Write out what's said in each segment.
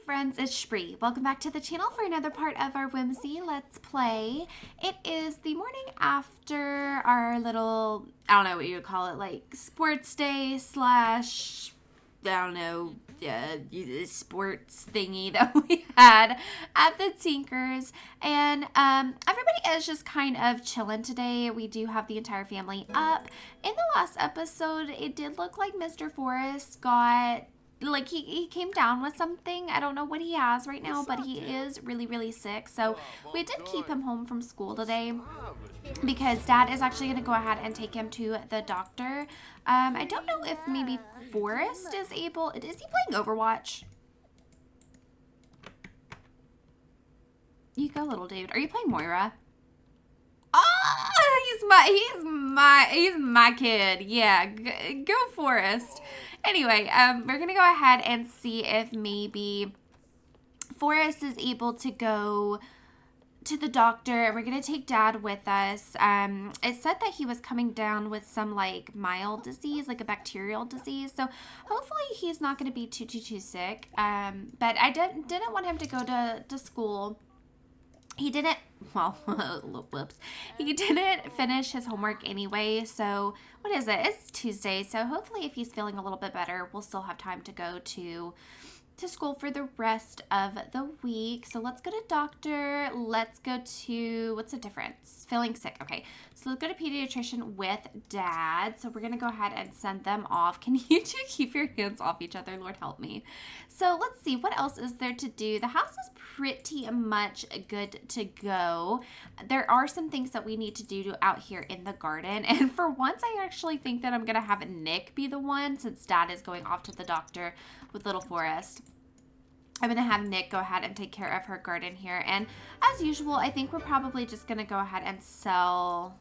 friends, it's Shbrixx. Welcome back to the channel for another part of our Whimsy Let's Play. It is the morning after our little, I don't know what you would call it, like sports day slash, I don't know, sports thingy that we had at the Tinkers. And everybody is just kind of chilling today. We do have the entire family up. In the last episode, it did look like Mr. Forrest got... like he came down with something. I don't know what he has right now, but he is really sick. So we did keep him home from school today because Dad is actually going to go ahead and take him to the doctor. I don't know if maybe Forrest is able. Is he playing Overwatch? You go, little dude. Are you playing Moira? Oh, he's my kid. Yeah, go Forrest. Anyway, we're going to go ahead and see if maybe Forrest is able to go to the doctor. And we're going to take Dad with us. It said that he was coming down with some like mild disease, like a bacterial disease. So hopefully he's not going to be too sick. But I didn't want him to go to school. He didn't, well, whoops. He didn't finish his homework anyway, so what is it? It's Tuesday, so hopefully if he's feeling a little bit better, we'll still have time to go to school for the rest of the week. So let's go to doctor. Let's go to, what's the difference? Feeling sick. Okay, so let's go to pediatrician with Dad. So we're going to go ahead and send them off. Can you two keep your hands off each other? Lord help me. So let's see, what else is there to do? The house is pretty much good to go. There are some things that we need to do out here in the garden. And for once, I actually think that I'm going to have Nick be the one since Dad is going off to the doctor with little Forrest. I'm going to have Nick go ahead and take care of her garden here. And as usual, I think we're probably just going to go ahead and sell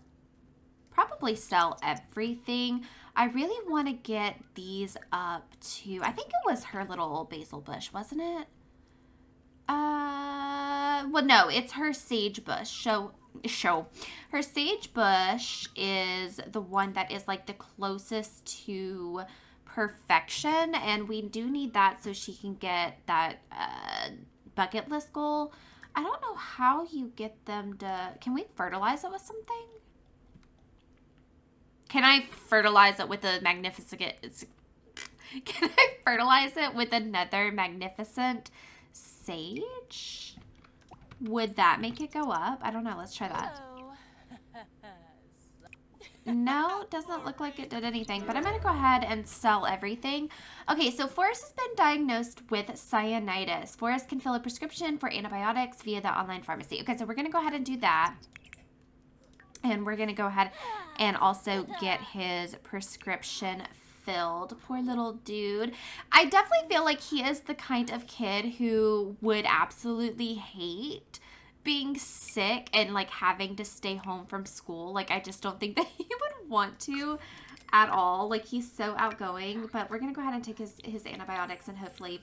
everything. I really want to get these up to, I think it was her little basil bush, wasn't it? Well, no, it's her sage bush. Her sage bush is the one that is like the closest to perfection, and we do need that so she can get that bucket list goal. I don't know how you get them to, can we fertilize it with something? Can I fertilize it with a magnificent, can I fertilize it with another magnificent sage? Would that make it go up? I don't know. Let's try that. No, doesn't look like it did anything, but I'm going to go ahead and sell everything. Okay, so Forrest has been diagnosed with cyanitis. Forrest can fill a prescription for antibiotics via the online pharmacy. Okay, so we're going to go ahead and do that. And we're going to go ahead and also get his prescription filled. Poor little dude. I definitely feel like he is the kind of kid who would absolutely hate being sick and like having to stay home from school. Like I just don't think that he would want to at all. Like he's so outgoing, but we're gonna go ahead and take his antibiotics and hopefully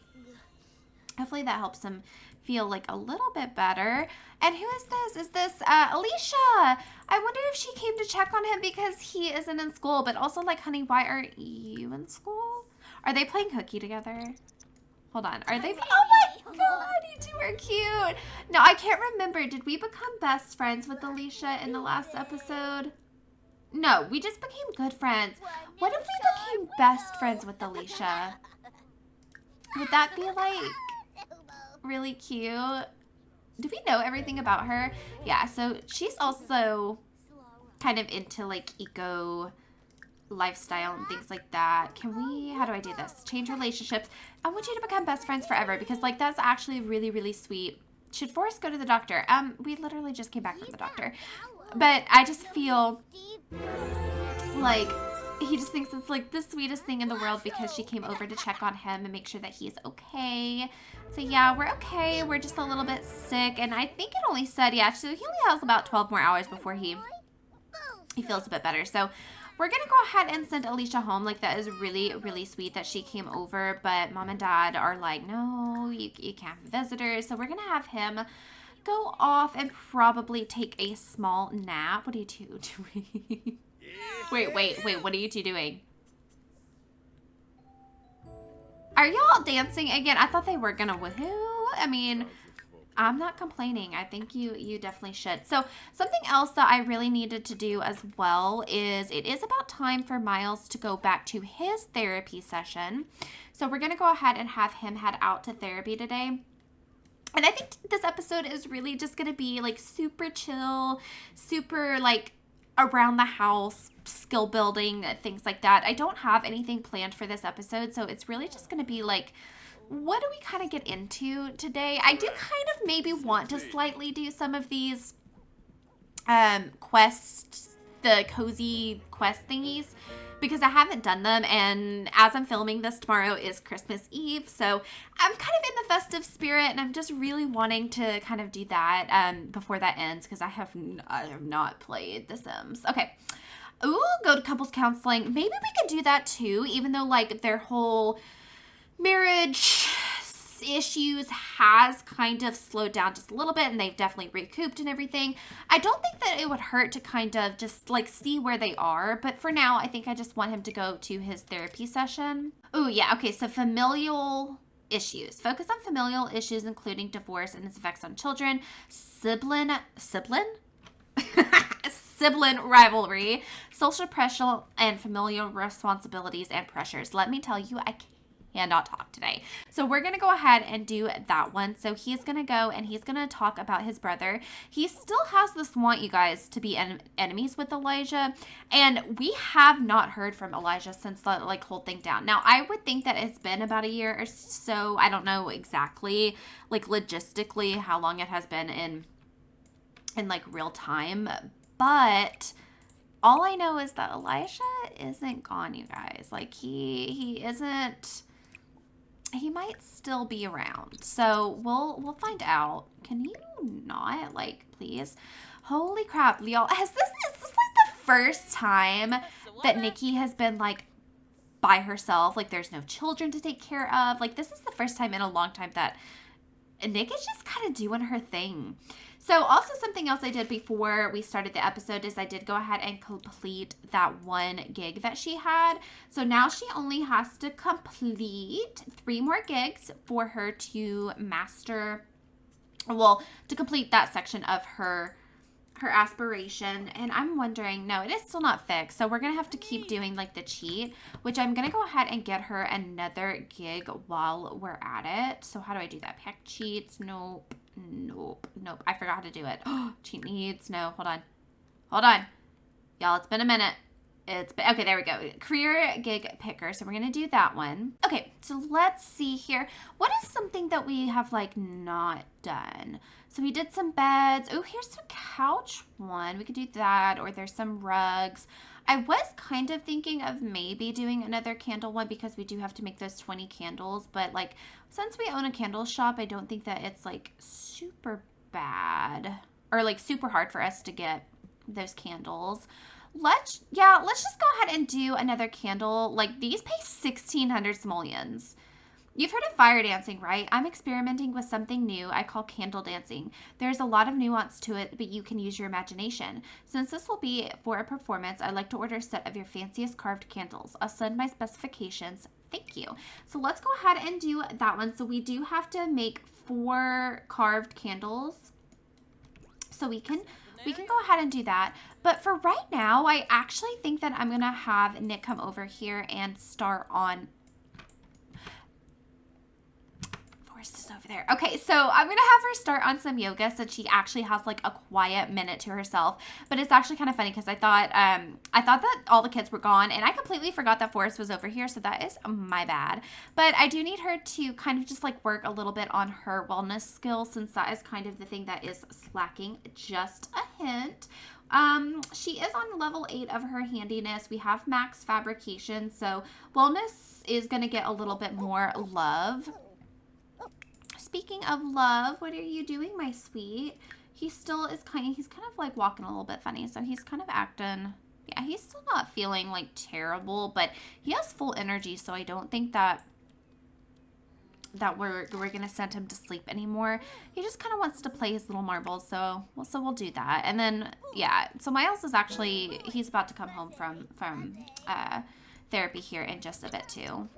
that helps him feel like a little bit better. And who is this? Is this Alicia? I wonder if she came to check on him because he isn't in school, but also like, honey, why aren't you in school? Are they playing hooky together? Hold on. Are they? Oh my God, you two are cute. No, I can't remember. Did we become best friends with Alicia in the last episode? No, we just became good friends. What if we became best friends with Alicia? Would that be like really cute? Do we know everything about her? Yeah, so she's also kind of into like eco lifestyle and things like that. Can we, how do I do this? Change relationships. I want you to become best friends forever because like that's actually really sweet. Should Forrest go to the doctor? We literally just came back from the doctor. But I just feel like he just thinks it's like the sweetest thing in the world because she came over to check on him and make sure that he's okay. So yeah, we're okay. We're just a little bit sick. And I think it only said, yeah, so he only has about 12 more hours before he feels a bit better. So we're going to go ahead and send Alicia home. Like, that is really sweet that she came over. But Mom and Dad are like, no, you can't have visitors. So we're going to have him go off and probably take a small nap. What are you two doing? Wait. What are you two doing? Are y'all dancing again? I thought they were going to woohoo. I mean, I'm not complaining. I think you definitely should. So something else that I really needed to do as well is it is about time for Miles to go back to his therapy session. So we're going to go ahead and have him head out to therapy today. And I think this episode is really just going to be like super chill, super like around the house, skill building, things like that. I don't have anything planned for this episode. So it's really just going to be like, what do we kind of get into today? I do kind of maybe want to slightly do some of these quests, the cozy quest thingies, because I haven't done them, and as I'm filming this, tomorrow is Christmas Eve, so I'm kind of in the festive spirit, and I'm just really wanting to kind of do that before that ends, because I have not played The Sims. Okay. Ooh, go to couples counseling. Maybe we could do that too, even though like their whole marriage issues has kind of slowed down just a little bit, and they've definitely recouped and everything. I don't think that it would hurt to kind of just like see where they are, but for now I think I just want him to go to his therapy session. Oh yeah, okay, so familial issues. Focus on familial issues including divorce and its effects on children, sibling rivalry, social pressure, and familial responsibilities and pressures. Let me tell you, I cannot talk today. So we're going to go ahead and do that one. So he's going to go and he's going to talk about his brother. He still has this want, you guys, to be enemies with Elijah. And we have not heard from Elijah since the like whole thing down. Now, I would think that it's been about a year or so. I don't know exactly, like logistically, how long it has been in like real time. But all I know is that Elijah isn't gone, you guys. Like he isn't. He might still be around. So we'll find out. Can you not, like, please? Holy crap, y'all. Is this like the first time that Nikki has been like by herself? Like there's no children to take care of. Like this is the first time in a long time that Nick is just kind of doing her thing. So also something else I did before we started the episode is I did go ahead and complete that one gig that she had. So now she only has to complete 3 more gigs for her to master, well, to complete that section of her aspiration. And I'm wondering, no, it is still not fixed. So we're going to have to keep doing like the cheat, which I'm going to go ahead and get her another gig while we're at it. So how do I do that? Pack cheats. Nope. I forgot how to do it. Cheat needs. No, hold on. Y'all, it's been a minute. Okay, there we go. Career gig picker. So we're going to do that one. Okay, so let's see here. What is something that we have like not done? So we did some beds. Oh, here's the couch one. We could do that, or there's some rugs. I was kind of thinking of maybe doing another candle one because we do have to make those 20 candles. But like, since we own a candle shop, I don't think that it's like super bad or like super hard for us to get those candles. Let's just go ahead and do another candle. Like these pay 1,600 simoleons. You've heard of fire dancing, right? I'm experimenting with something new I call candle dancing. There's a lot of nuance to it, but you can use your imagination. Since this will be for a performance, I'd like to order a set of your fanciest carved candles. I'll send my specifications. Thank you. So let's go ahead and do that one. So we do have to make 4 carved candles. So we can go ahead and do that. But for right now, I actually think that I'm going to have Nick come over here and start on... Forrest is over there. Okay, so I'm going to have her start on some yoga so she actually has like a quiet minute to herself. But it's actually kind of funny because I thought that all the kids were gone and I completely forgot that Forrest was over here. So that is my bad. But I do need her to kind of just like work a little bit on her wellness skills since that is kind of the thing that is slacking. Just a hint. She is on level 8 of her handiness. We have max fabrication, so wellness is going to get a little bit more love. Speaking of love, what are you doing, my sweet? He still is he's kind of like walking a little bit funny, so he's kind of acting, yeah, he's still not feeling like terrible, but he has full energy, so I don't think that we're gonna send him to sleep anymore. He just kind of wants to play his little marbles, so we'll do that. And then yeah, so Miles is actually, he's about to come home from therapy here in just a bit too.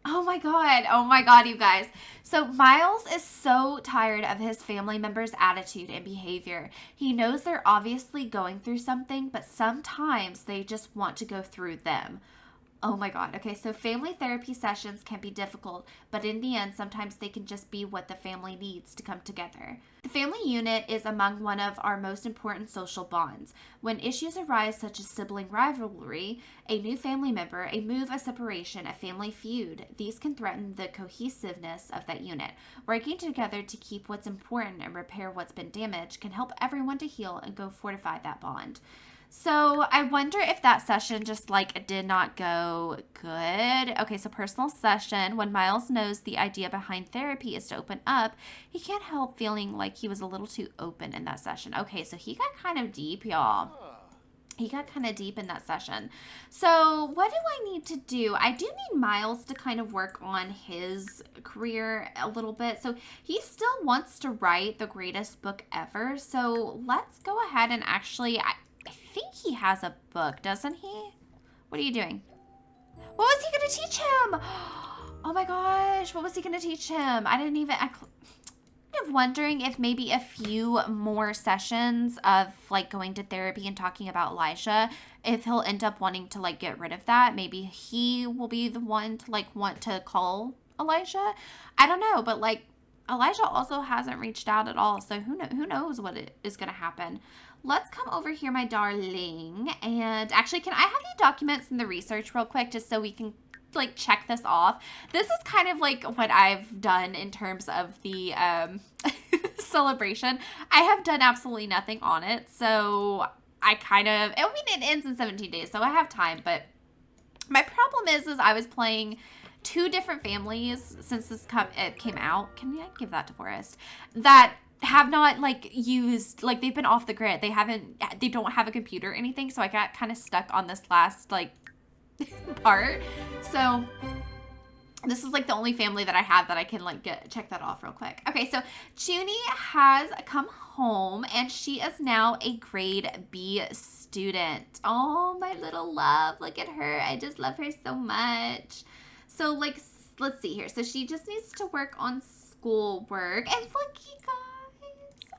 Oh my God. Oh my God, you guys. So Miles is so tired of his family members' attitude and behavior. He knows they're obviously going through something, but sometimes they just want to go through them. Oh my God. Okay, so family therapy sessions can be difficult, but in the end, sometimes they can just be what the family needs to come together. The family unit is among one of our most important social bonds. When issues arise, such as sibling rivalry, a new family member, a move, a separation, a family feud, these can threaten the cohesiveness of that unit. Working together to keep what's important and repair what's been damaged can help everyone to heal and go fortify that bond. So I wonder if that session just like did not go good. Okay, so personal session. When Miles knows the idea behind therapy is to open up, he can't help feeling like he was a little too open in that session. Okay, so he got kind of deep, y'all. He got kind of deep in that session. So what do I need to do? I do need Miles to kind of work on his career a little bit. So he still wants to write the greatest book ever. So let's go ahead and actually, I think he has a book, doesn't he? What are you doing? What was he going to teach him? Oh my gosh, what was he going to teach him? I didn't even... I'm kind of wondering if maybe a few more sessions of like going to therapy and talking about Elijah, if he'll end up wanting to like get rid of that. Maybe he will be the one to like want to call Elijah. I don't know, but like Elijah also hasn't reached out at all. So who knows what is going to happen. Let's come over here, my darling. And actually, can I have the documents and the research real quick just so we can like check this off? This is kind of like what I've done in terms of the celebration. I have done absolutely nothing on it. So I mean, it ends in 17 days, so I have time. But my problem is I was playing two different families since it came out. Can I give that to Forrest? That have not like used, like they've been off the grid. They don't have a computer or anything. So I got kind of stuck on this last like part. So this is like the only family that I have that I can like check that off real quick. Okay, so Junie has come home and she is now a grade B student. Oh, my little love. Look at her. I just love her so much. So like, let's see here. So she just needs to work on schoolwork. And look, you guys.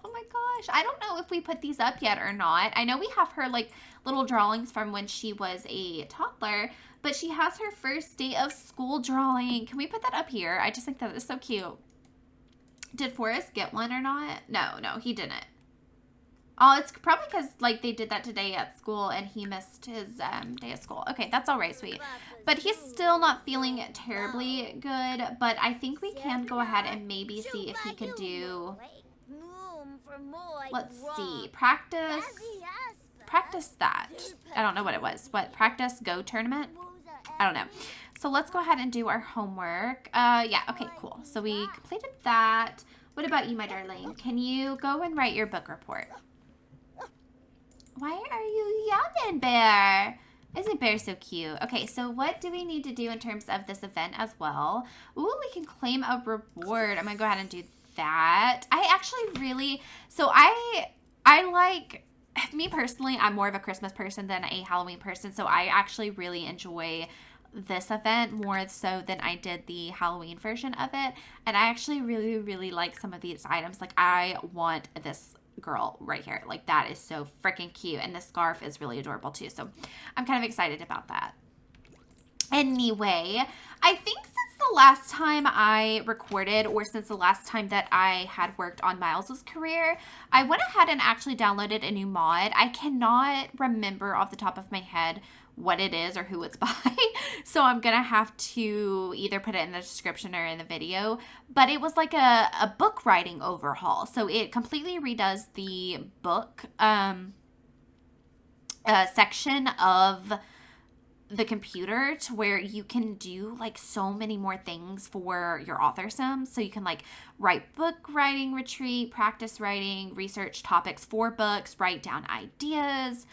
Oh my gosh. I don't know if we put these up yet or not. I know we have her like little drawings from when she was a toddler, but she has her first day of school drawing. Can we put that up here? I just think that is so cute. Did Forrest get one or not? No, he didn't. Oh, it's probably because like they did that today at school and he missed his day of school. Okay, that's all right, sweet. But he's still not feeling terribly good, but I think we can go ahead and maybe see if he can do, let's see, practice that. I don't know what it was. What, practice go tournament? I don't know. So let's go ahead and do our homework. Yeah, okay, cool. So we completed that. What about you, my darling? Can you go and write your book report? Why are you yawning, Bear? Isn't Bear so cute? Okay, so what do we need to do in terms of this event as well? Ooh, we can claim a reward. I'm going to go ahead and do that. I actually really, so I like, me personally, I'm more of a Christmas person than a Halloween person. So I actually really enjoy this event more so than I did the Halloween version of it. And I actually really, really like some of these items. Like I want this girl right here. Like that is so freaking cute. And the scarf is really adorable too. So I'm kind of excited about that. Anyway, I think since the last time I recorded, or since the last time that I had worked on Miles's career, I went ahead and actually downloaded a new mod. I cannot remember off the top of my head what it is or who it's by, so I'm gonna have to either put it in the description or in the video. But it was like a book writing overhaul, so it completely redoes the book section of the computer to where you can do like so many more things for your author sims. So you can like write book writing retreat, practice writing, research topics for books, write down ideas,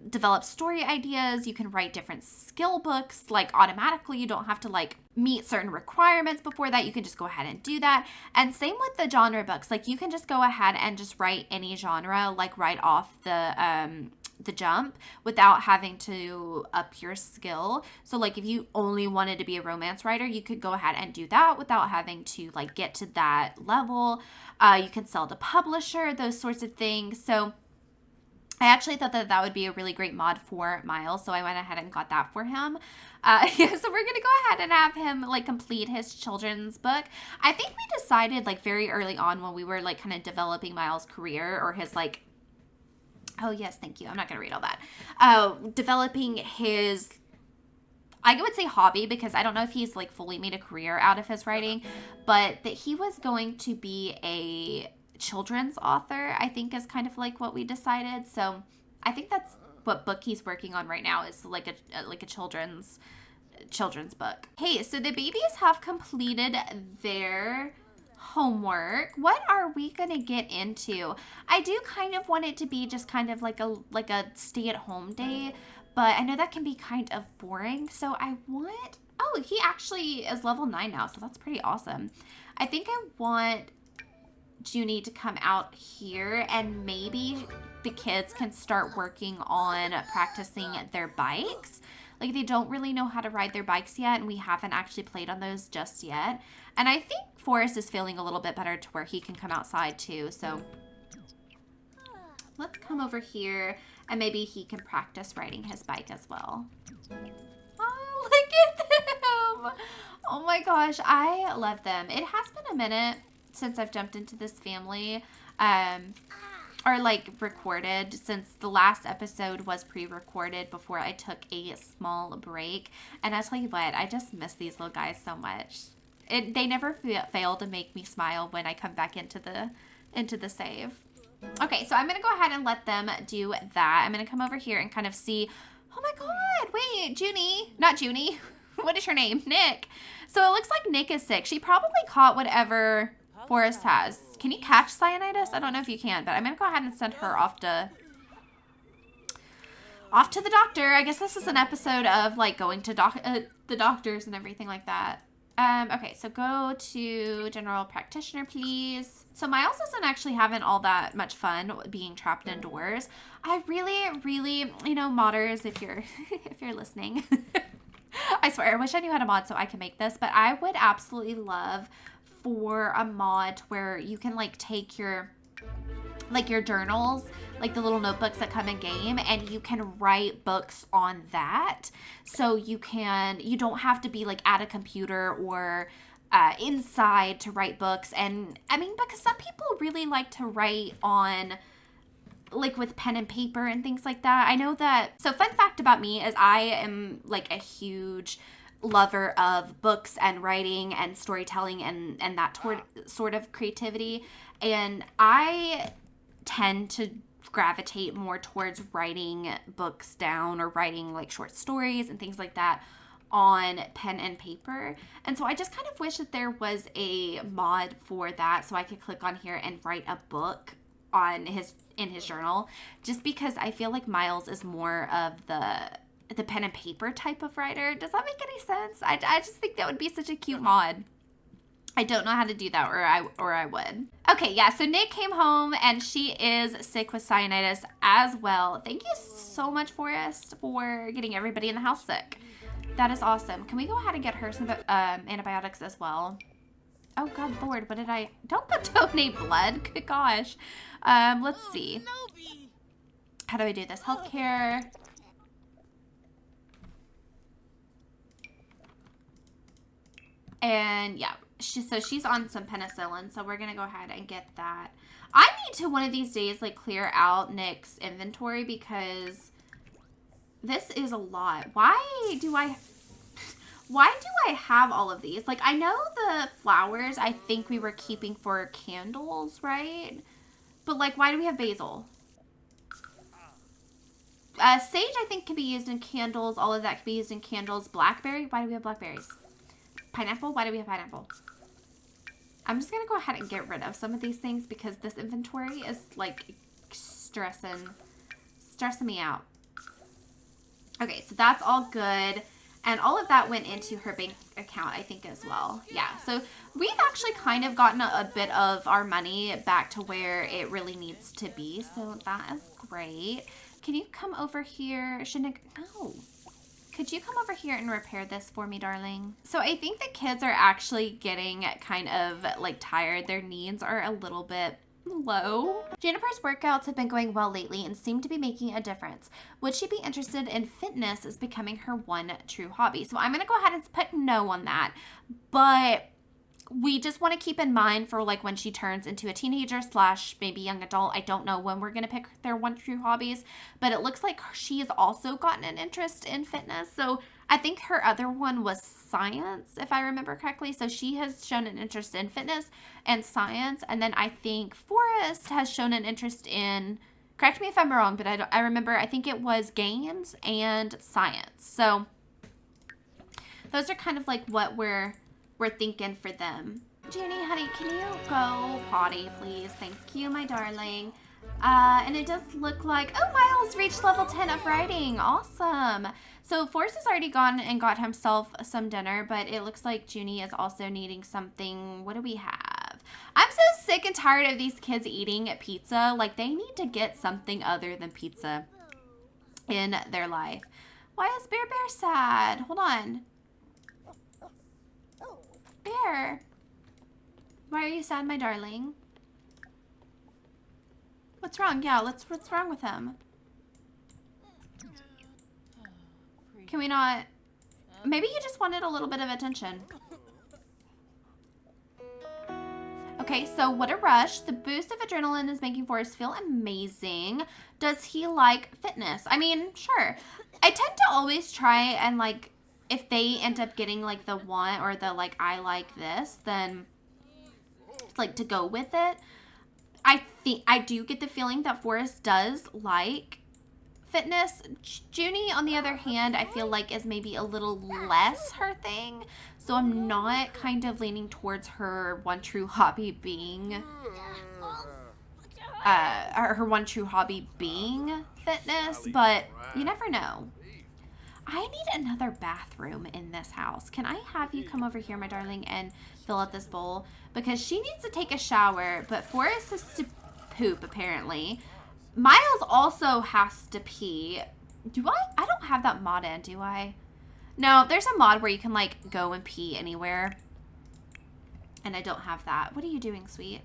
develop story ideas. You can write different skill books like automatically. You don't have to like meet certain requirements before that. You can just go ahead and do that. And same with the genre books. Like you can just go ahead and just write any genre, like right off the the jump without having to up your skill. So like if you only wanted to be a romance writer, you could go ahead and do that without having to like get to that level. You can sell to publisher, those sorts of things. So I actually thought that that would be a really great mod for Miles, so I went ahead and got that for him. Yeah, so we're going to go ahead and have him, like, complete his children's book. I think we decided, like, very early on when we were, like, kind of developing Miles' career or his, like, oh, yes, thank you. I'm not going to read all that. Developing his, I would say hobby, because I don't know if he's, like, fully made a career out of his writing, but that he was going to be a children's author, I think is kind of like what we decided. So I think that's what book he's working on right now, is like a children's book. Hey, so the babies have completed their homework. What are we gonna get into? I do kind of want it to be just kind of like a stay-at-home day, but I know that can be kind of boring. So I want, oh, he actually is level 9 now, so that's pretty awesome. I think I want Junie to come out here, and maybe the kids can start working on practicing their bikes. Like, they don't really know how to ride their bikes yet, and we haven't actually played on those just yet. And I think Forrest is feeling a little bit better to where he can come outside too. So let's come over here, and maybe he can practice riding his bike as well. Oh, look at them! Oh my gosh, I love them. It has been a minute since I've jumped into this family, or like recorded, since the last episode was pre-recorded before I took a small break. And I tell you what, I just miss these little guys so much. They never fail to make me smile when I come back into the save. Okay, so I'm gonna go ahead and let them do that. I'm gonna come over here and kind of see. Oh my god, wait, Junie, not Junie. What is your name? Nick. So it looks like Nick is sick. She probably caught whatever Forrest has. Can you catch cyanitis? I don't know if you can, but I'm gonna go ahead and send her off to the doctor. I guess this is an episode of like going to the doctors and everything like that. Okay, so go to general practitioner, please. So Miles isn't actually having all that much fun being trapped indoors. I really, you know, modders, if you're if you're listening, I swear, I wish I knew how to mod so I can make this, but I would absolutely love for a mod where you can like take your journals, like the little notebooks that come in game, and you can write books on that. So you don't have to be like at a computer or inside to write books. And I mean, because some people really like to write on like with pen and paper and things like that. I know that. So fun fact about me is I am like a huge lover of books and writing and storytelling and that sort of creativity. And I tend to gravitate more towards writing books down or writing like short stories and things like that on pen and paper. And so I just kind of wish that there was a mod for that so I could click on here and write a book on in his journal, just because I feel like Miles is more of the pen and paper type of writer. Does that make any sense? I just think that would be such a cute mod. I don't know how to do that, or I would. Okay, yeah, so Nick came home and she is sick with cyanitis as well. Thank you so much, Forrest, for getting everybody in the house sick. That is awesome. Can we go ahead and get her some antibiotics as well? Oh, God, Lord, what did I... Don't go donate blood. Good gosh. Let's see. How do I do this? Healthcare. And, yeah, she's on some penicillin, so we're going to go ahead and get that. I need to, one of these days, like, clear out Nick's inventory because this is a lot. Why do I have all of these? Like, I know the flowers I think we were keeping for candles, right? But, like, why do we have basil? Sage, I think, can be used in candles. All of that can be used in candles. Blackberry? Why do we have blackberries? Pineapple? Why do we have pineapple? I'm just going to go ahead and get rid of some of these things because this inventory is, like, stressing me out. Okay, so that's all good. And all of that went into her bank account, I think, as well. Yeah, so we've actually kind of gotten a bit of our money back to where it really needs to be. So that is great. Can you come over here? Shouldn't I? No. Could you come over here and repair this for me, darling? So I think the kids are actually getting kind of like tired. Their needs are a little bit low. Jennifer's workouts have been going well lately and seem to be making a difference. Would she be interested in fitness as becoming her one true hobby? So I'm going to go ahead and put no on that. But we just want to keep in mind for like when she turns into a teenager / maybe young adult. I don't know when we're going to pick their one true hobbies, but it looks like she has also gotten an interest in fitness. So I think her other one was science, if I remember correctly. So she has shown an interest in fitness and science. And then I think Forrest has shown an interest in, correct me if I'm wrong, but I remember, I think it was games and science. So those are kind of like what we're thinking for them. Junie, honey, can you go potty, please? Thank you, my darling. And it does look like, oh, Miles reached level 10 of writing. Awesome. So Forrest has already gone and got himself some dinner, but it looks like Junie is also needing something. What do we have? I'm so sick and tired of these kids eating pizza. Like, they need to get something other than pizza in their life. Why is Bear sad? Hold on. Bear, why are you sad, my darling? What's wrong? Yeah, what's wrong with him? Can we not? Maybe he just wanted a little bit of attention. Okay, so what a rush. The boost of adrenaline is making Forrest feel amazing. Does he like fitness? I mean, sure. I tend to always try and like, if they end up getting like the one or the like I like this, then like to go with it. I do get the feeling that Forrest does like fitness. Junie, on the other hand, I feel like is maybe a little less her thing. So I'm not kind of leaning towards her one true hobby being her one true hobby being fitness, but you never know. I need another bathroom in this house. Can I have you come over here, my darling, and fill up this bowl? Because she needs to take a shower, but Forrest has to poop, apparently. Miles also has to pee. Do I don't have that mod in, do I? No, there's a mod where you can, like, go and pee anywhere. And I don't have that. What are you doing, sweet?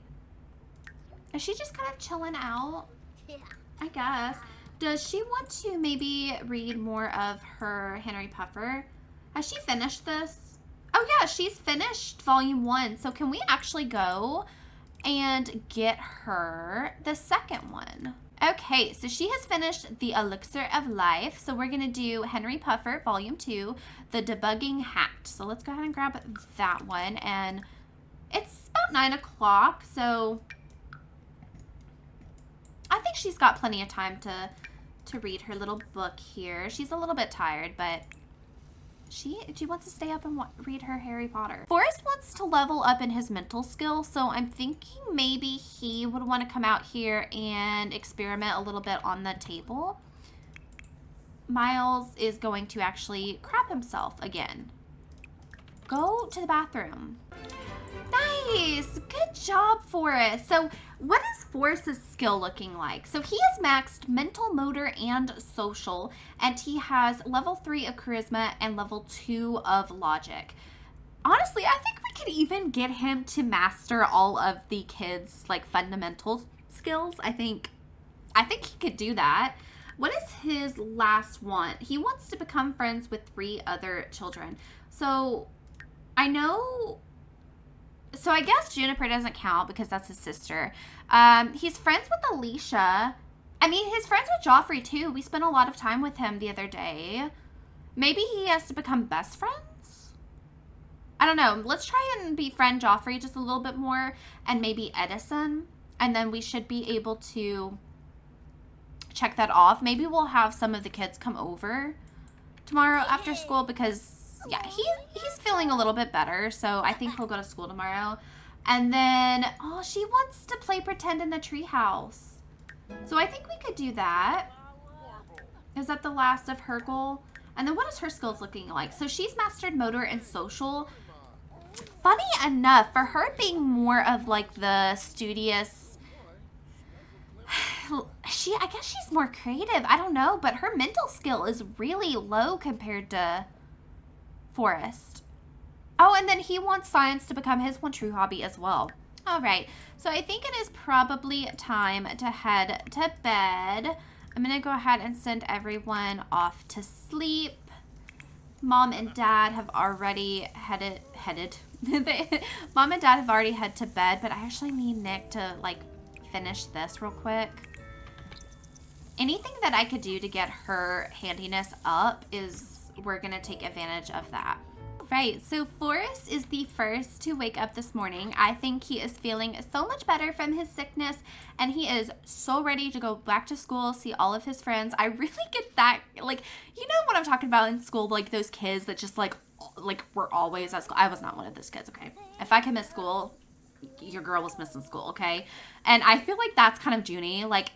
Is she just kind of chilling out? Yeah. I guess. Does she want to maybe read more of her Henry Puffer? Has she finished this? Oh yeah, she's finished volume 1. So can we actually go and get her the second one? Okay, so she has finished The Elixir of Life. So we're gonna do Henry Puffer volume 2, The Debugging Hat. So let's go ahead and grab that one. And it's about 9 o'clock, so I think she's got plenty of time to read her little book here. She's a little bit tired, but she wants to stay up and read her Harry Potter. Forrest wants to level up in his mental skills, so I'm thinking maybe he would want to come out here and experiment a little bit on the table. Miles is going to actually crap himself again. Go to the bathroom. Nice! Good job, Forrest. So what is Forrest's skill looking like? So he has maxed mental, motor, and social, and he has level 3 of charisma and level 2 of logic. Honestly, I think we could even get him to master all of the kids' like fundamental skills. I think he could do that. What is his last want? He wants to become friends with 3 other children. So I know. So I guess Juniper doesn't count because that's his sister. He's friends with Alicia. I mean, he's friends with Joffrey too. We spent a lot of time with him the other day. Maybe he has to become best friends? I don't know. Let's try and befriend Joffrey just a little bit more, and maybe Edison. And then we should be able to check that off. Maybe we'll have some of the kids come over tomorrow after school because yeah, he's feeling a little bit better, so I think he'll go to school tomorrow. And then, oh, she wants to play pretend in the treehouse. So I think we could do that. Is that the last of her goal? And then what is her skills looking like? So she's mastered motor and social. Funny enough, for her being more of like the studious, I guess she's more creative. I don't know, but her mental skill is really low compared to Forrest. Oh, and then he wants science to become his one true hobby as well. All right, so I think it is probably time to head to bed. I'm gonna go ahead and send everyone off to sleep. Mom and Dad have already headed. Mom and Dad have already headed to bed, but I actually need Nick to like finish this real quick. Anything that I could do to get her handiness up is, we're gonna take advantage of that. Right, so Forrest is the first to wake up this morning. I think he is feeling so much better from his sickness, and he is so ready to go back to school, see all of his friends. I really get that, like, you know what I'm talking about in school, like those kids that just like were always at school. I was not one of those kids, okay? If I could miss school, your girl was missing school, okay? And I feel like that's kind of Junie, like,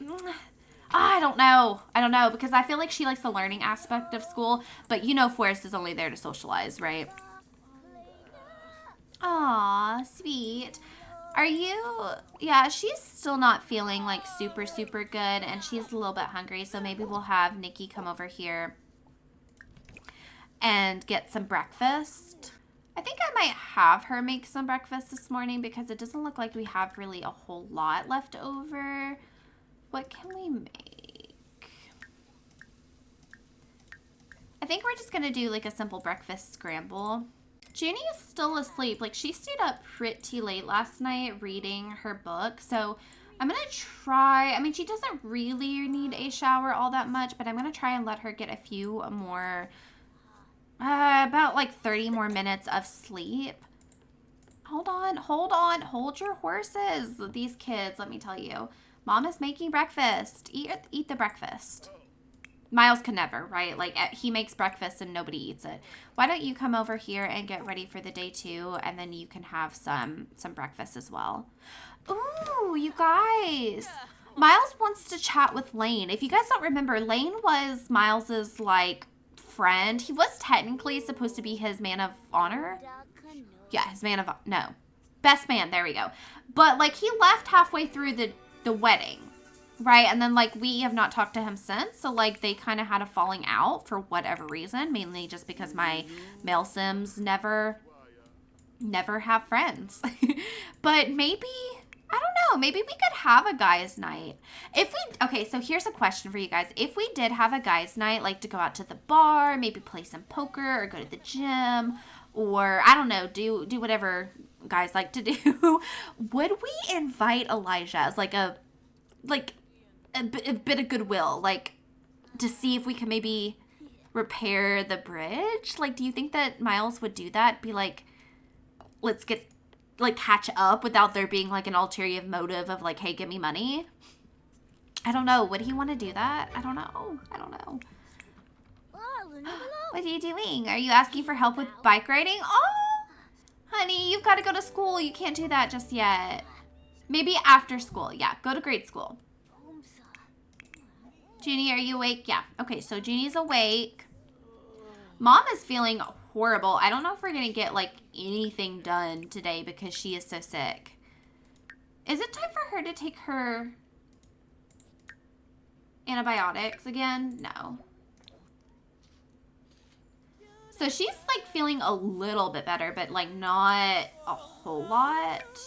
I don't know, because I feel like she likes the learning aspect of school, but you know Forrest is only there to socialize, right? Aw, sweet. Are you, yeah, she's still not feeling like super good, and she's a little bit hungry, so maybe we'll have Nikki come over here and get some breakfast. I think I might have her make some breakfast this morning because it doesn't look like we have really a whole lot left over. What can we make? I think we're just gonna do like a simple breakfast scramble. Junie is still asleep. Like, she stayed up pretty late last night reading her book. So I'm gonna try, I mean, she doesn't really need a shower all that much, but I'm gonna try and let her get a few more, about like 30 more minutes of sleep. Hold on, hold your horses. These kids, let me tell you. Mom is making breakfast. Eat the breakfast. Miles can never, right? Like, he makes breakfast and nobody eats it. Why don't you come over here and get ready for the day too, and then you can have some breakfast as well. Ooh, you guys. Miles wants to chat with Lane. If you guys don't remember, Lane was Miles's, like, friend. He was technically supposed to be his man of honor. Yeah, his man of, no. Best man, there we go. But, like, he left halfway through the wedding, right? And then, like, we have not talked to him since, so, like, they kind of had a falling out for whatever reason, mainly just because my male Sims never have friends. But maybe, I don't know, maybe we could have a guys' night. If we, okay, so here's a question for you guys. If we did have a guys' night, like to go out to the bar, maybe play some poker, or go to the gym, or, I don't know, do whatever guys like to do, would we invite Elijah as like a bit of goodwill, like to see if we can maybe repair the bridge? Like, do you think that Miles would do that? Be like, let's get, like, catch up without there being like an ulterior motive of like, hey, give me money? I don't know. Would he want to do that? I don't know. What are you doing? Are you asking for help with bike riding? Oh, honey, you've got to go to school. You can't do that just yet. Maybe after school. Yeah, go to grade school. Junie, are you awake? Yeah. Okay, so Junie's awake. Mom is feeling horrible. I don't know if we're going to get, like, anything done today because she is so sick. Is it time for her to take her antibiotics again? No. So she's, like, feeling a little bit better, but, like, not a whole lot.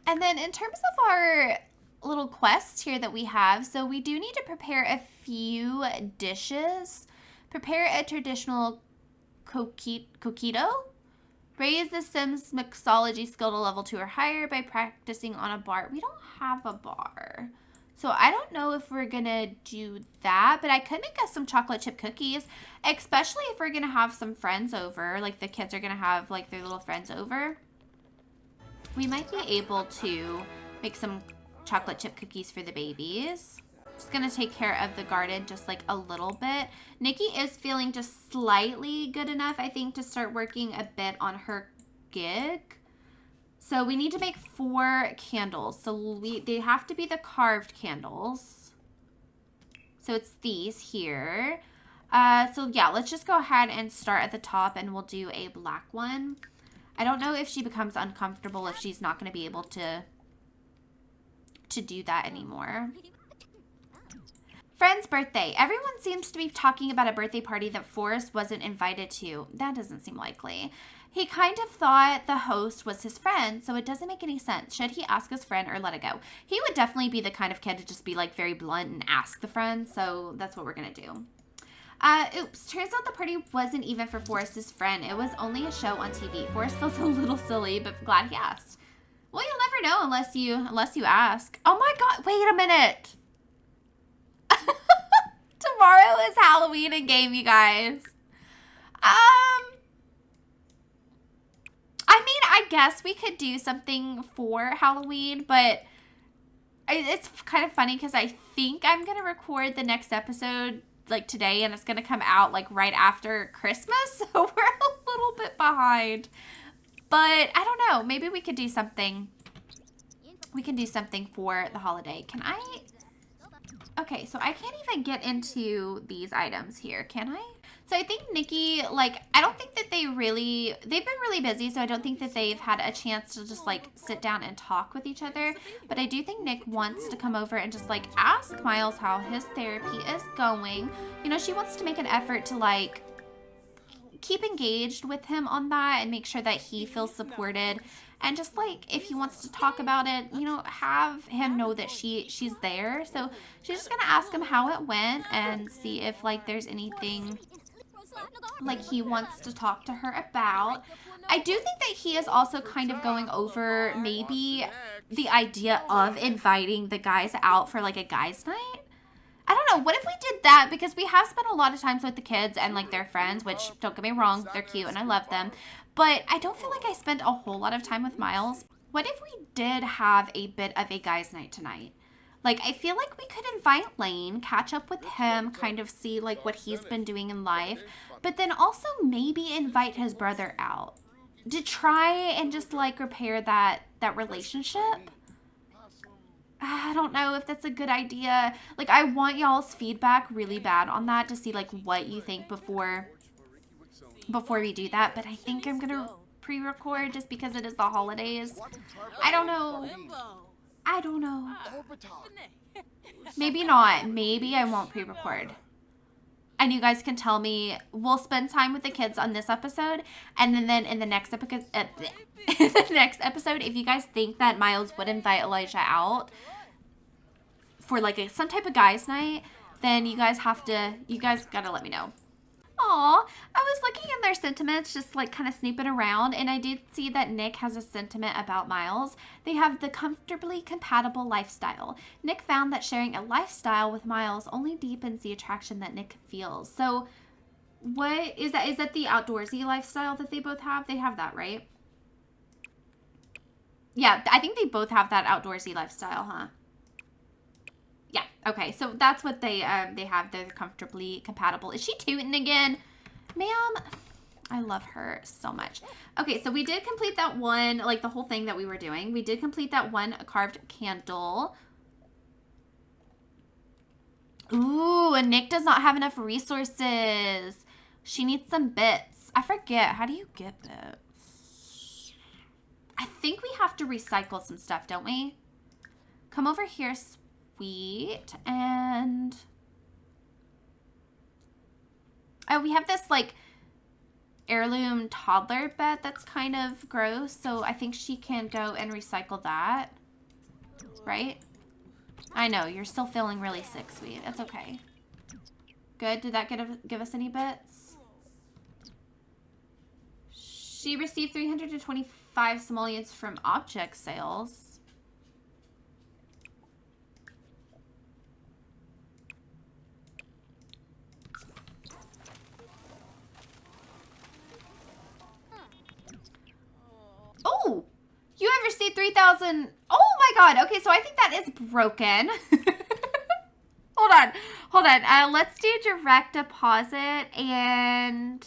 And then in terms of our little quests here that we have, so we do need to prepare a few dishes. Prepare a traditional coquito. Raise the Sims mixology skill to level 2 or higher by practicing on a bar. We don't have a bar, so I don't know if we're gonna do that, but I could make us some chocolate chip cookies, especially if we're gonna have some friends over, like the kids are gonna have like their little friends over. We might be able to make some chocolate chip cookies for the babies. Just gonna take care of the garden just like a little bit. Nikki is feeling just slightly good enough, I think, to start working a bit on her gig. So we need to make 4 candles. So they have to be the carved candles. So it's these here. So yeah, let's just go ahead and start at the top, and we'll do a black one. I don't know if she becomes uncomfortable, if she's not going to be able to do that anymore. Friend's birthday. Everyone seems to be talking about a birthday party that Forrest wasn't invited to. That doesn't seem likely. He kind of thought the host was his friend, so it doesn't make any sense. Should he ask his friend or let it go? He would definitely be the kind of kid to just be like very blunt and ask the friend, so that's what we're going to do. Oops, turns out the party wasn't even for Forrest's friend. It was only a show on TV. Forrest feels a little silly, but glad he asked. Well, you'll never know unless you ask. Oh my god, wait a minute. Tomorrow is Halloween in game, you guys. I mean, I guess we could do something for Halloween, but it's kind of funny because I think I'm going to record the next episode like today, and it's going to come out like right after Christmas, so we're a little bit behind. But I don't know, maybe we could do something. We can do something for the holiday. Can I? Okay, so I can't even get into these items here, can I? So I think Nikki, like, I don't think that they've been really busy, so I don't think that they've had a chance to just, like, sit down and talk with each other. But I do think Nick wants to come over and just, like, ask Miles how his therapy is going. You know, she wants to make an effort to, like, keep engaged with him on that and make sure that he feels supported. And just, like, if he wants to talk about it, you know, have him know that she's there. So she's just going to ask him how it went and see if, like, there's anything, like, he wants to talk to her about. I do think that he is also kind of going over maybe the idea of inviting the guys out for, like, a guys' night. I don't know. What if we did that? Because we have spent a lot of time with the kids and, like, their friends, which, don't get me wrong, they're cute and I love them. But I don't feel like I spent a whole lot of time with Miles. What if we did have a bit of a guys' night tonight? Like, I feel like we could invite Lane, catch up with him, kind of see, like, what he's been doing in life. But then also maybe invite his brother out to try and just, like, repair that relationship. I don't know if that's a good idea. Like, I want y'all's feedback really bad on that to see, like, what you think before we do that. But I think I'm gonna pre-record just because it is the holidays. I don't know. Maybe not. Maybe I won't pre-record. And you guys can tell me, we'll spend time with the kids on this episode, and then in the next episode, if you guys think that Miles would invite Elijah out for like some type of guys' night, then you guys gotta let me know. Aw, I was looking in their sentiments, just like kind of snooping around, and I did see that Nick has a sentiment about Miles. They have the comfortably compatible lifestyle. Nick found that sharing a lifestyle with Miles only deepens the attraction that Nick feels. So, what is that? Is that the outdoorsy lifestyle that they both have? They have that, right? Yeah, I think they both have that outdoorsy lifestyle, huh? Yeah, okay, so that's what they have. They're comfortably compatible. Is she tooting again? Ma'am, I love her so much. Okay, so we did complete that one, like the whole thing that we were doing. We did complete that one carved candle. Ooh, and Nick does not have enough resources. She needs some bits. I forget, how do you get bits? I think we have to recycle some stuff, don't we? Come over here, sweet, and oh, we have this like heirloom toddler bed that's kind of gross, so I think she can go and recycle that, right? I know, you're still feeling really sick, sweet. That's okay. Good. Did that give us any bits? She received 325 simoleons from object sales. Oh, you have received 3,000. Oh my god. Okay, so I think that is broken. Hold on. Let's do direct deposit and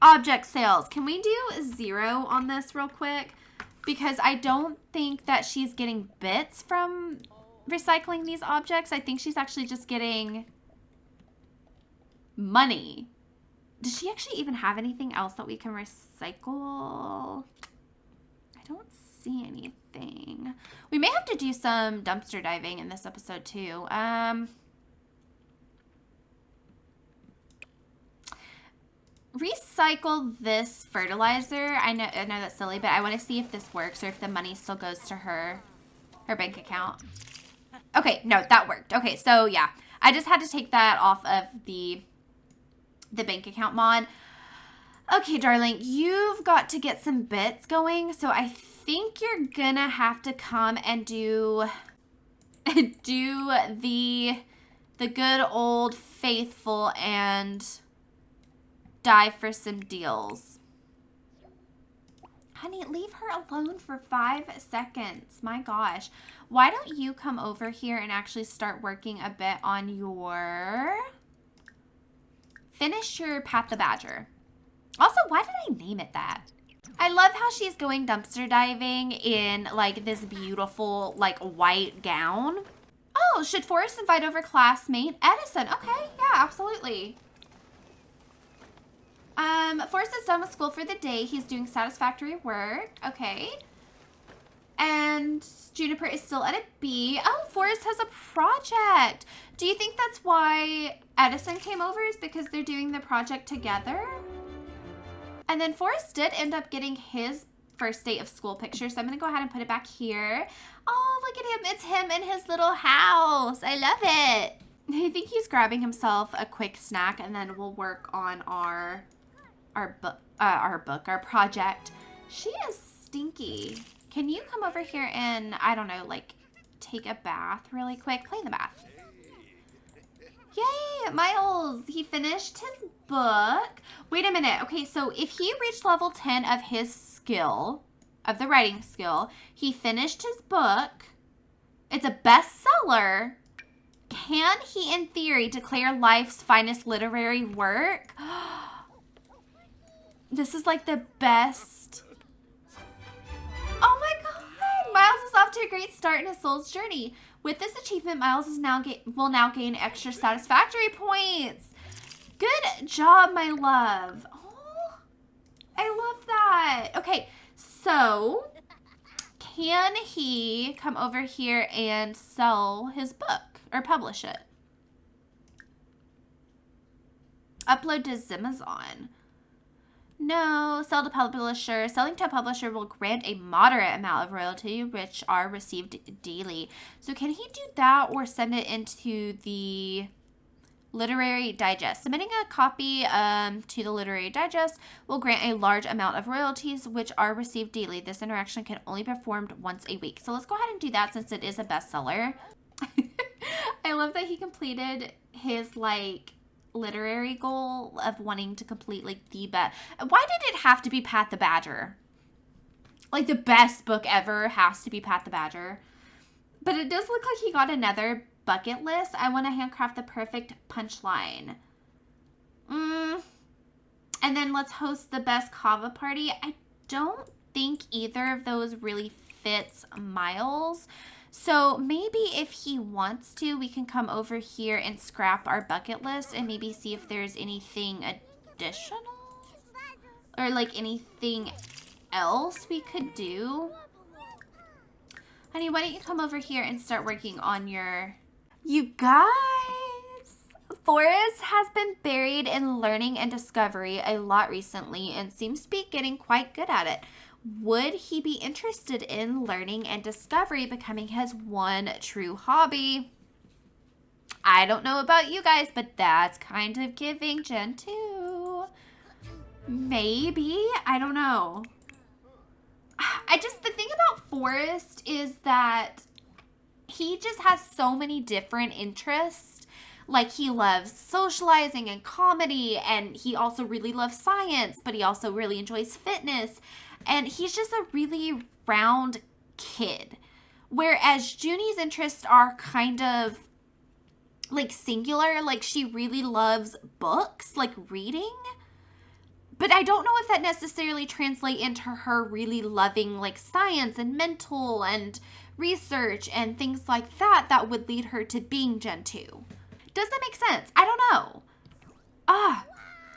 object sales. Can we do 0 on this real quick? Because I don't think that she's getting bits from recycling these objects. I think she's actually just getting money. Does she actually even have anything else that we can recycle? I don't see anything. We may have to do some dumpster diving in this episode too. Recycle this fertilizer. I know that's silly, but I want to see if this works or if the money still goes to her bank account. Okay, no, that worked. Okay, so yeah, I just had to take that off of the bank account mod. Okay, darling, you've got to get some bits going, so I think you're gonna have to come and do the good old faithful and dive for some deals. Honey, leave her alone for 5 seconds. My gosh. Why don't you come over here and actually start working a bit on your... Finish your Pat the Badger. Also, why did I name it that? I love how she's going dumpster diving in, like, this beautiful, like, white gown. Oh, should Forrest invite over classmate Edison? Okay, yeah, absolutely. Forrest is done with school for the day. He's doing satisfactory work. Okay. And Juniper is still at a B. Oh, Forrest has a project. Do you think that's why Edison came over? Is because they're doing the project together? And then Forrest did end up getting his first day of school picture. So I'm going to go ahead and put it back here. Oh, look at him. It's him in his little house. I love it. I think he's grabbing himself a quick snack, and then we'll work on our project. She is stinky. Can you come over here and, I don't know, like, take a bath really quick? Clean the bath. Yay, Miles. He finished his book. Wait a minute. Okay, so if he reached level 10 of his skill, of the writing skill, he finished his book, it's a bestseller, can he, in theory, declare life's finest literary work? This is like the best. Oh my god! Miles is off to a great start in his soul's journey. With this achievement, Miles is will now gain extra satisfactory points. Good job, my love. Oh, I love that. Okay, so can he come over here and sell his book or publish it? Upload to Zimazon. No, sell to publisher. Selling to a publisher will grant a moderate amount of royalty, which are received daily. So can he do that or send it into the Literary Digest? Submitting a copy to the Literary Digest will grant a large amount of royalties, which are received daily. This interaction can only be performed once a week. So let's go ahead and do that since it is a bestseller. I love that he completed his, like, literary goal of wanting to complete, like, the best. Why did it have to be Pat the Badger? Like, the best book ever has to be Pat the Badger. But it does look like he got another bucket list. I want to handcraft the perfect punchline. And then let's host the best kava party. I don't think either of those really fits Miles. So maybe if he wants to, we can come over here and scrap our bucket list and maybe see if there's anything additional or like anything else we could do. Honey, why don't you come over here and start working on your... You guys! Forrest has been buried in learning and discovery a lot recently and seems to be getting quite good at it. Would he be interested in learning and discovery becoming his one true hobby? I don't know about you guys, but that's kind of giving Gen 2. Maybe? I don't know. The thing about Forrest is that he just has so many different interests. Like, he loves socializing and comedy, and he also really loves science, but he also really enjoys fitness. And he's just a really round kid. Whereas Junie's interests are kind of, like, singular. Like, she really loves books, like reading. But I don't know if that necessarily translates into her really loving, like, science and mental and research and things like that that would lead her to being Gen 2. Does that make sense? I don't know.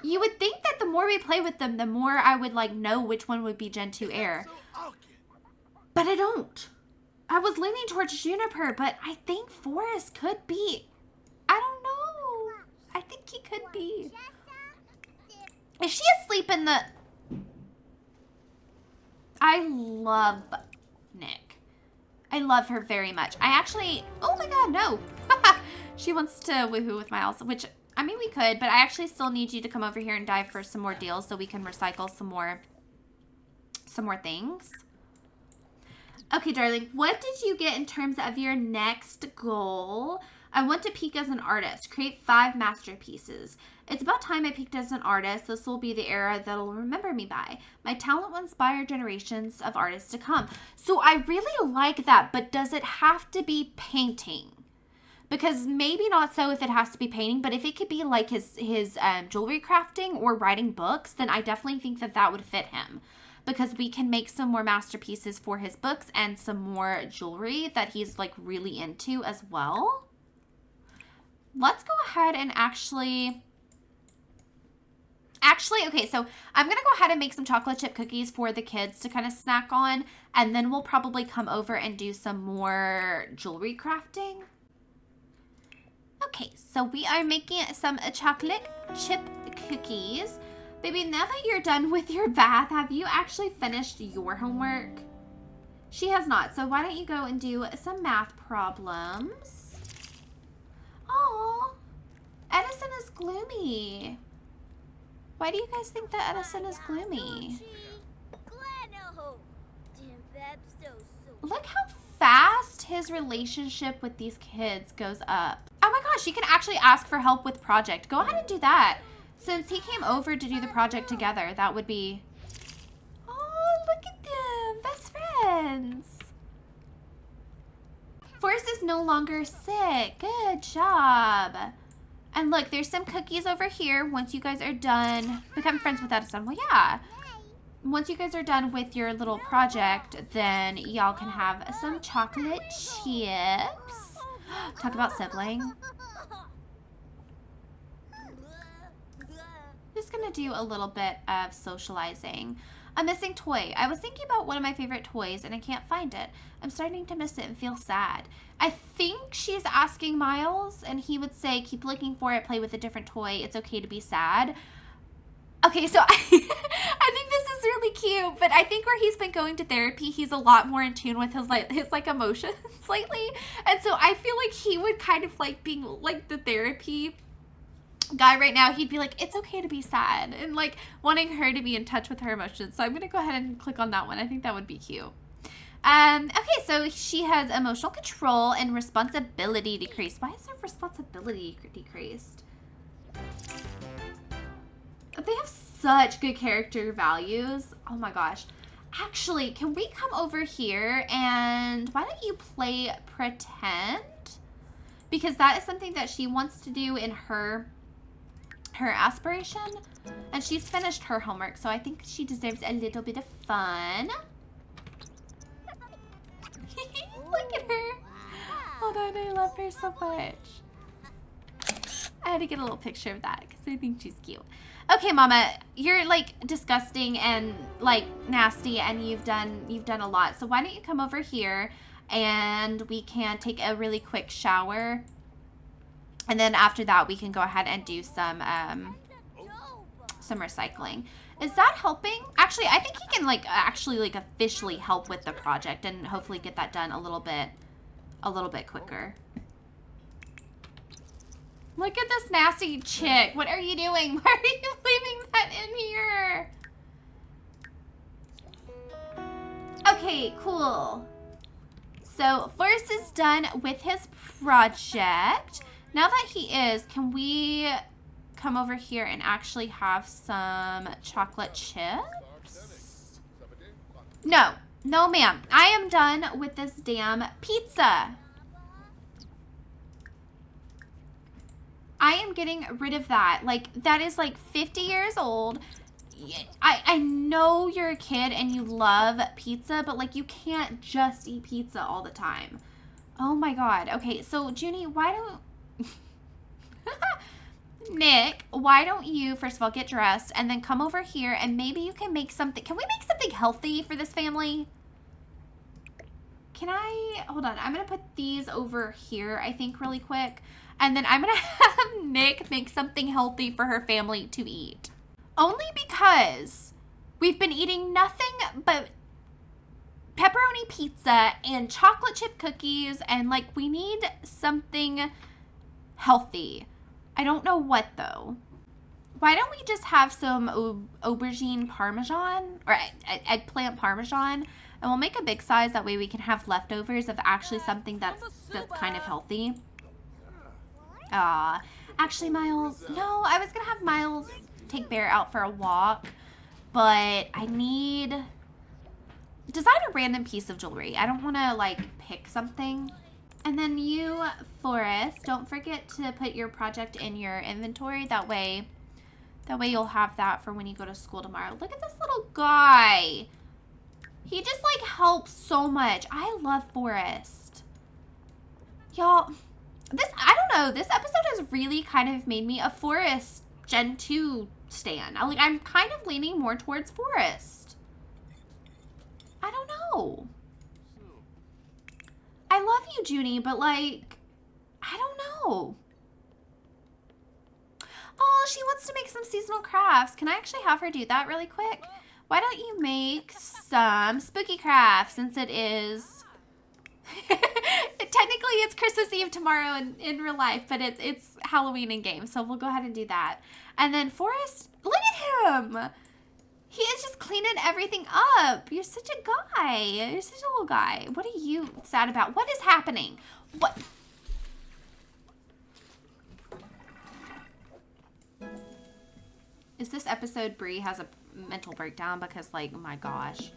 You would think that the more we play with them, the more I would, like, know which one would be Gen 2 heir. But I don't. I was leaning towards Juniper, but I think Forrest could be. I don't know. I think he could be. Is she asleep in the... I love Nick. I love her very much. I actually... Oh my god, no. She wants to woohoo with Miles, which, I mean, we could, but I actually still need you to come over here and dive for some more deals so we can recycle some more things. Okay, darling, what did you get in terms of your next goal? I want to peak as an artist. Create 5 masterpieces. It's about time I peaked as an artist. This will be the era that'll remember me by. My talent will inspire generations of artists to come. So I really like that, but does it have to be painting? Because maybe not so if it has to be painting, but if it could be like his jewelry crafting or writing books, then I definitely think that that would fit him. Because we can make some more masterpieces for his books and some more jewelry that he's like really into as well. Let's go ahead and actually, okay, so I'm going to go ahead and make some chocolate chip cookies for the kids to kind of snack on. And then we'll probably come over and do some more jewelry crafting. Okay, so we are making some chocolate chip cookies. Baby, now that you're done with your bath, have you actually finished your homework? She has not, so why don't you go and do some math problems? Oh, Edison is gloomy. Why do you guys think that Edison is gloomy? Look how fast his relationship with these kids goes up. Oh my gosh, she can actually ask for help with project. Go ahead and do that. Since he came over to do the project together, that would be... Oh, look at them. Best friends. Forrest is no longer sick. Good job. And look, there's some cookies over here. Once you guys are done, become friends with Edison. Well, yeah. Once you guys are done with your little project, then y'all can have some chocolate chips. Talk about sibling. Just gonna do a little bit of socializing. A missing toy. I was thinking about one of my favorite toys and I can't find it. I'm starting to miss it and feel sad. I think she's asking Miles and he would say, keep looking for it, play with a different toy. It's okay to be sad. Okay, so I think this is really cute, but I think where he's been going to therapy, he's a lot more in tune with his emotions lately. And so I feel like he would kind of like being like the therapy guy right now. He'd be like, it's okay to be sad, and like wanting her to be in touch with her emotions. So I'm gonna go ahead and click on that one. I think that would be cute. Okay, so she has emotional control and responsibility decreased. Why is her responsibility decreased? They have such good character values. Oh my gosh. Actually, can we come over here and why don't you play pretend? Because that is something that she wants to do in her aspiration. And she's finished her homework, so I think she deserves a little bit of fun. Look at her. Hold on, I love her so much. I had to get a little picture of that because I think she's cute. Okay, Mama, you're like disgusting and like nasty, and you've done a lot. So why don't you come over here and we can take a really quick shower, and then after that we can go ahead and do some recycling. Is that helping? Actually, I think he can like actually like officially help with the project and hopefully get that done a little bit quicker. Look at this nasty chick. What are you doing? Why are you leaving that in here? Okay, cool. So Forrest is done with his project. Now that he is, can we come over here and actually have some chocolate chips? No. No, ma'am. I am done with this damn pizza. I am getting rid of that. Like, that is like 50 years old. I know you're a kid and you love pizza, but like you can't just eat pizza all the time. Oh my god. Okay, so Junie, why don't... Nick, why don't you, first of all, get dressed and then come over here and maybe you can make something... Can we make something healthy for this family? hold on, I'm going to put these over here, I think, really quick. And then I'm going to have Nick make something healthy for her family to eat. Only because we've been eating nothing but pepperoni pizza and chocolate chip cookies, and like we need something healthy. I don't know what though. Why don't we just have some aubergine parmesan or eggplant parmesan, and we'll make a big size, that way we can have leftovers of actually something that's kind of healthy. Actually, Miles, no, I was gonna have Miles take Bear out for a walk, but I need design a random piece of jewelry. I don't want to like pick something. And then you, Forrest, don't forget to put your project in your inventory. That way you'll have that for when you go to school tomorrow. Look at this little guy. He just like helps so much. I love Forrest. Y'all, I don't know, this episode has really kind of made me a Forrest Gen 2 stan. Like, I'm kind of leaning more towards Forrest. I don't know. I love you, Junie, but like, I don't know. Oh, she wants to make some seasonal crafts. Can I actually have her do that really quick? Why don't you make some spooky crafts, since it is... Technically, it's Christmas Eve tomorrow in real life, but it's Halloween in game, so we'll go ahead and do that. And then Forrest, look at him! He is just cleaning everything up. You're such a guy. You're such a little guy. What are you sad about? What is happening? What? Is this episode Bree has a mental breakdown? Because, like, oh my gosh.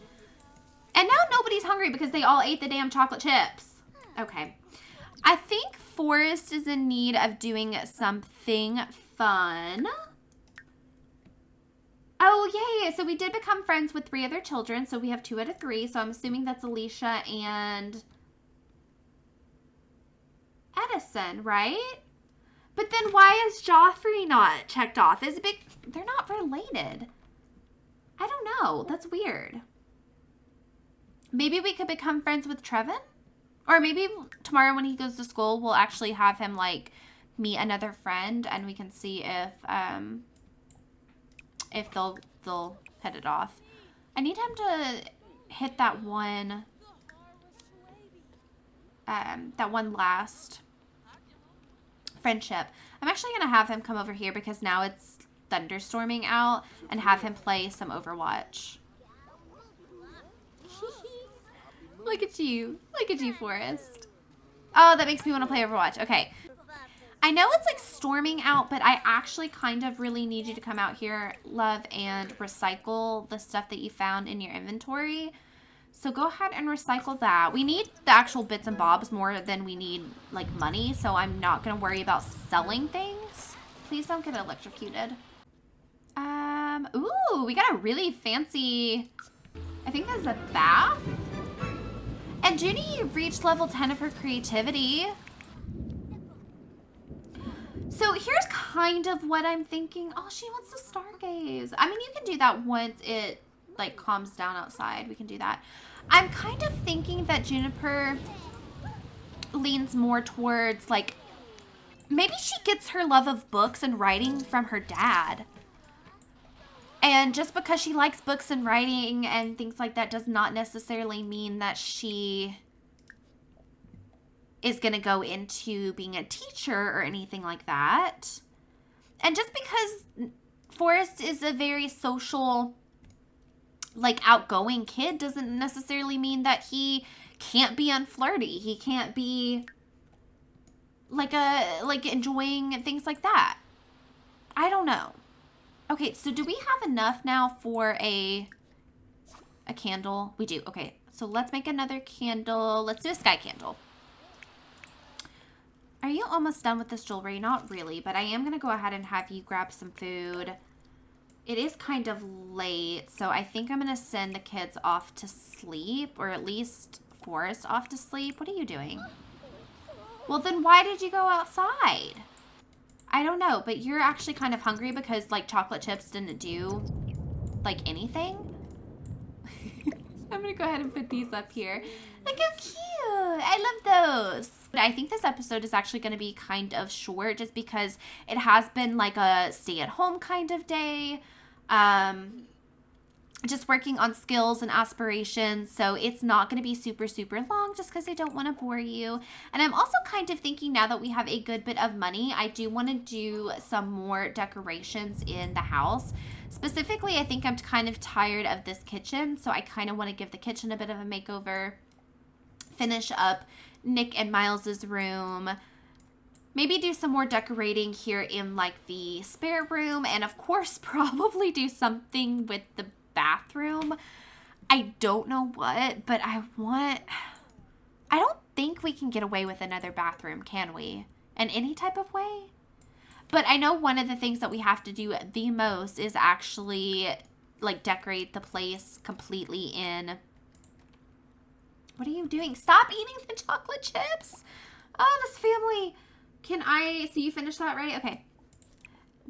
And now nobody's hungry because they all ate the damn chocolate chips. Okay. I think Forrest is in need of doing something fun. Oh, yay. So we did become friends with 3 other children. So we have 2 out of 3. So I'm assuming that's Alicia and Edison, right? But then why is Joffrey not checked off? They're not related. I don't know. That's weird. Maybe we could become friends with Trevin? Or maybe tomorrow when he goes to school, we'll actually have him, like, meet another friend, and we can see if they'll hit it off. I need him to hit that one last friendship. I'm actually going to have him come over here because now it's thunderstorming out, and have him play some Overwatch. Look at you. Look at you, Forrest. Oh, that makes me want to play Overwatch. Okay. I know it's like storming out, but I actually kind of really need you to come out here, love, and recycle the stuff that you found in your inventory. So go ahead and recycle that. We need the actual bits and bobs more than we need like money, so I'm not going to worry about selling things. Please don't get electrocuted. Ooh, we got a really fancy, I think that's a bath. And Junie reached level 10 of her creativity. So here's kind of what I'm thinking. Oh, she wants to stargaze. I mean, you can do that once it like calms down outside. We can do that. I'm kind of thinking that Juniper leans more towards like, maybe she gets her love of books and writing from her dad. And just because she likes books and writing and things like that does not necessarily mean that she is going to go into being a teacher or anything like that. And just because Forrest is a very social, like outgoing kid doesn't necessarily mean that he can't be unflirty. He can't be like enjoying things like that. I don't know. Okay, so do we have enough now for a candle? We do. Okay, so let's make another candle. Let's do a sky candle. Are you almost done with this jewelry? Not really, but I am going to go ahead and have you grab some food. It is kind of late, so I think I'm going to send the kids off to sleep, or at least Forrest off to sleep. What are you doing? Well, then why did you go outside? I don't know, but you're actually kind of hungry because, like, chocolate chips didn't do, like, anything. I'm gonna go ahead and put these up here. Look how cute. I love those. I think this episode is actually going to be kind of short just because it has been like a stay-at-home kind of day. Just working on skills and aspirations. So it's not going to be super, super long just because I don't want to bore you. And I'm also kind of thinking now that we have a good bit of money, I do want to do some more decorations in the house. Specifically, I think I'm kind of tired of this kitchen. So I kind of want to give the kitchen a bit of a makeover. Finish up Nick and Miles's room. Maybe do some more decorating here in like the spare room. And of course, probably do something with the bathroom. I don't know what, but I don't think we can get away with another bathroom, can we? In any type of way? But I know one of the things that we have to do the most is actually like decorate the place completely in. What are you doing? Stop eating the chocolate chips. Oh, this family. So you finished that, right? Okay.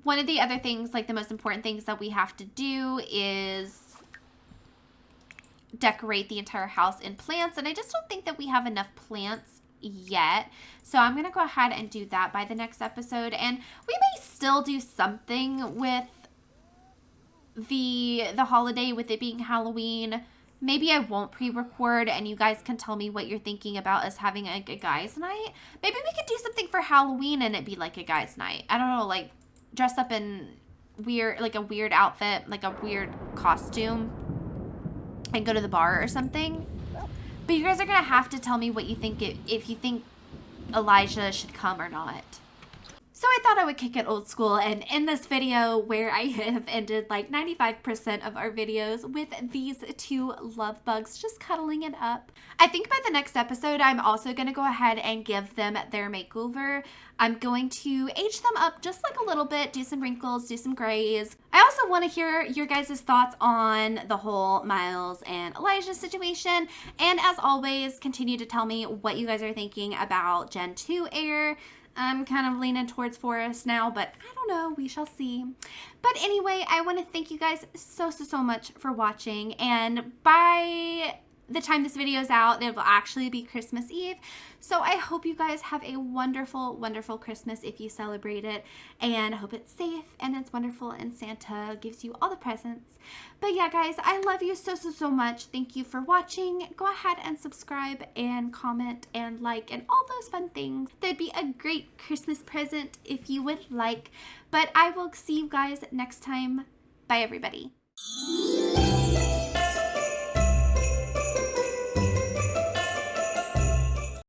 One of the other things, like the most important things that we have to do is decorate the entire house in plants. And I just don't think that we have enough plants yet. So I'm going to go ahead and do that by the next episode. And we may still do something with the holiday, with it being Halloween. Maybe I won't pre-record and you guys can tell me what you're thinking about us having like a guys night. Maybe we could do something for Halloween and it be like a guys night. I don't know, like dress up in like a weird outfit, like a weird costume and go to the bar or something. But you guys are going to have to tell me what you think, if you think Elijah should come or not. So I thought I would kick it old school and end this video where I have ended like 95% of our videos with these two love bugs just cuddling it up. I think by the next episode, I'm also going to go ahead and give them their makeover. I'm going to age them up just like a little bit, do some wrinkles, do some grays. I also want to hear your guys' thoughts on the whole Miles and Elijah situation. And as always, continue to tell me what you guys are thinking about Gen 2 Air. I'm kind of leaning towards Forest now, but I don't know. We shall see. But anyway, I want to thank you guys so much for watching. And by the time this video is out, it will actually be Christmas Eve. So I hope you guys have a wonderful, wonderful Christmas if you celebrate it. And I hope it's safe and it's wonderful and Santa gives you all the presents. But yeah, guys, I love you so much. Thank you for watching. Go ahead and subscribe and comment and like and all those fun things. That'd be a great Christmas present if you would like. But I will see you guys next time. Bye, everybody.